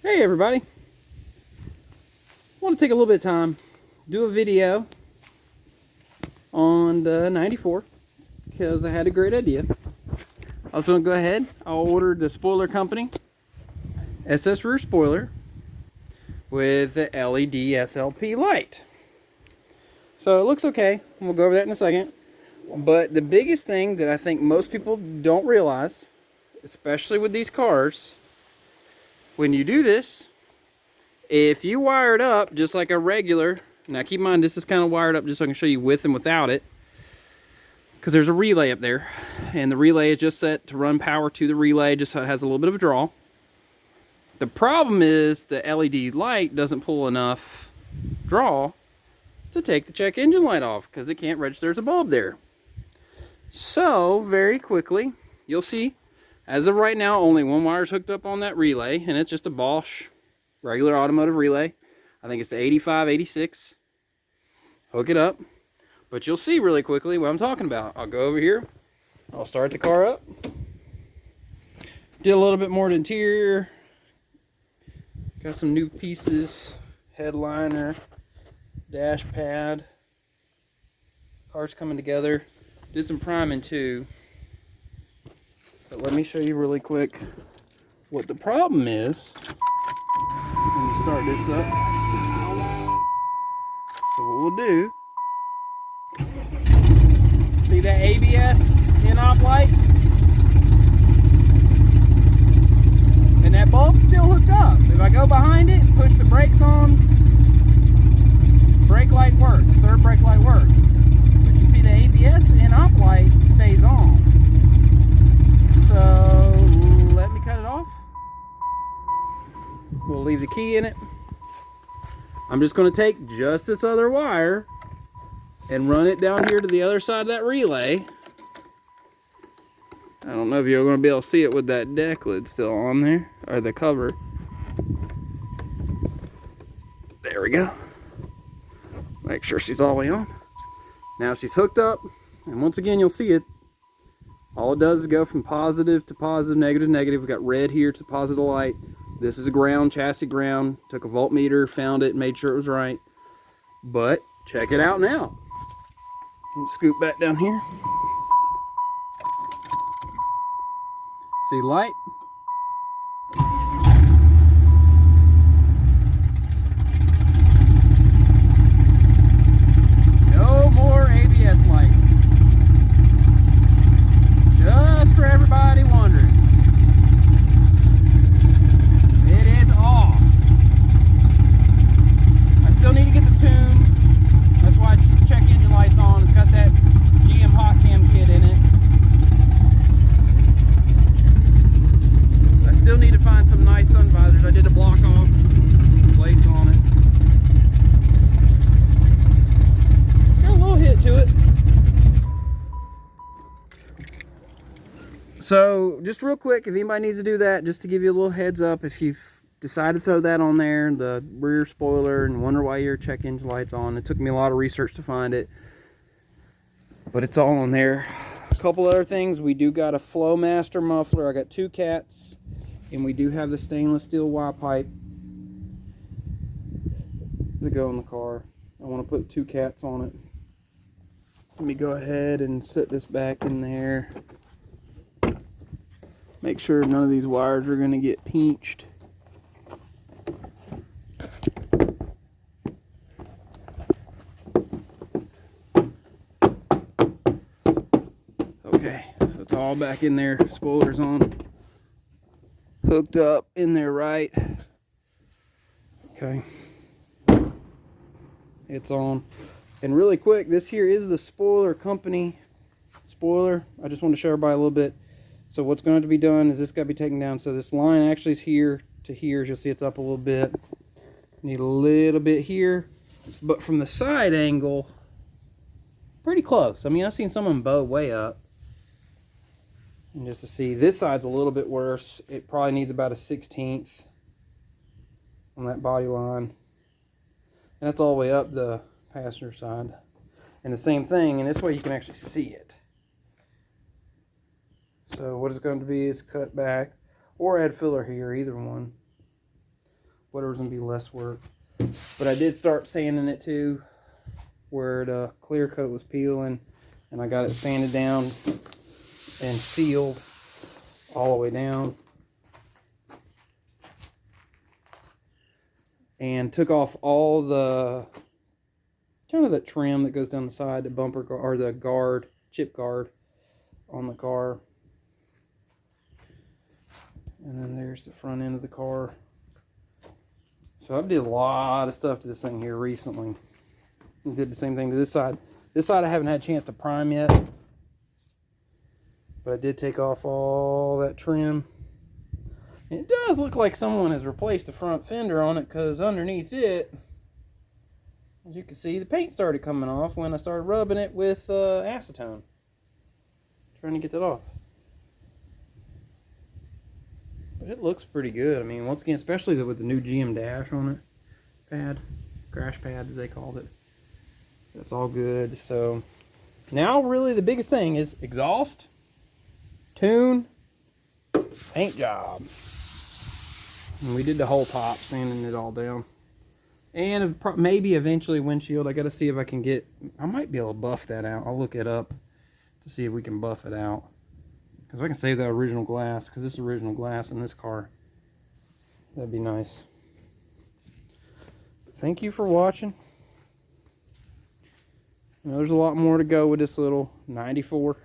Hey everybody, I want to take a little bit of time, do a video on the 94 because I had a great idea. I was going to go ahead, I ordered the spoiler company SS rear spoiler with the LED SLP light. So it looks okay, we'll go over that in a second. But the biggest thing that I think most people don't realize, especially with these cars, when you do this, if you wire it up just like a regular, now keep in mind this is kind of wired up just so I can show you with and without it, because there's a relay up there, and the relay is just set to run power to the relay, just so it has a little bit of a draw. The problem is the LED light doesn't pull enough draw to take the check engine light off, because it can't register as a bulb there. So very quickly, you'll see, as of right now, only one wire is hooked up on that relay, and it's just a Bosch regular automotive relay. I think it's the 8586. Hook it up. But you'll see really quickly what I'm talking about. I'll go over here. I'll start the car up. Did a little bit more to interior. Got some new pieces. Headliner. Dash pad. Car's coming together. Did some priming too. But let me show you really quick what the problem is. Let me start this up. So what we'll do, see that ABS in-op light? And that bulb's still hooked up. If I go behind it and push the brakes on, brake light works, third brake light works. But you see the ABS in-op light stays on. So let me cut it off. We'll leave the key in it. I'm just going to take just this other wire and run it down here to the other side of that relay. I don't know if you're going to be able to see it with that deck lid still on there, or the cover. There we go. Make sure she's all the way on. Now she's hooked up, and once again you'll see it. All it does is go from positive to positive, negative to negative. We've got red here to the positive light. This is a ground, chassis ground. Took a voltmeter, found it, made sure it was right. But check it out now. Let's scoot back down here. See light? No more ABS light. Just for everybody wondering. It is off. I still need to get the tune. That's why check engine light's on. It's got that GM hot cam kit in it. I still need to find some nice sun visors. I did a block off plates on it. Got a little hit to it. So just real quick, if anybody needs to do that, just to give you a little heads up, if you decide to throw that on there, the rear spoiler, and wonder why your check engine light's on, it took me a lot of research to find it, but it's all on there. A couple other things, we do got a Flowmaster muffler. I got two cats, and we do have the stainless steel Y pipe to go in the car. I want to put two cats on it. Let me go ahead and set this back in there. Make sure none of these wires are going to get pinched. Okay, so it's all back in there. Spoiler's on. Hooked up in there right. Okay. It's on. And really quick, this here is the spoiler company spoiler. I just want to show everybody a little bit. So what's going to be done is this got to be taken down. So this line actually is here to here. As you'll see, it's up a little bit. Need a little bit here. But from the side angle, pretty close. I mean, I've seen some of them bow way up. And just to see, this side's a little bit worse. It probably needs about a 1/16 on that body line. And that's all the way up the passenger side. And the same thing, and this way you can actually see it. So what it's going to be is cut back or add filler here, either one. whatever's gonna be less work. But I did start sanding it too, where the clear coat was peeling, and I got it sanded down and sealed all the way down. And took off all the kind of the trim that goes down the side, the bumper guard, or the guard, chip guard on the car. And then there's the front end of the car. So I did a lot of stuff to this thing here recently. I did the same thing to this side. This side I haven't had a chance to prime yet. But I did take off all that trim. And it does look like someone has replaced the front fender on it, because underneath it, as you can see, the paint started coming off when I started rubbing it with acetone. Trying to get that off. But it looks pretty good. I mean, once again, especially with the new GM dash on it. Pad. Crash pad, as they called it. That's all good. So, now really the biggest thing is exhaust, tune, paint job. And we did the whole top, sanding it all down. And maybe eventually windshield. I got to see if I can get... I might be able to buff that out. I'll look it up to see if we can buff it out. Because if I can save that original glass, because this is original glass in this car, that'd be nice. But thank you for watching. You know, there's a lot more to go with this little 94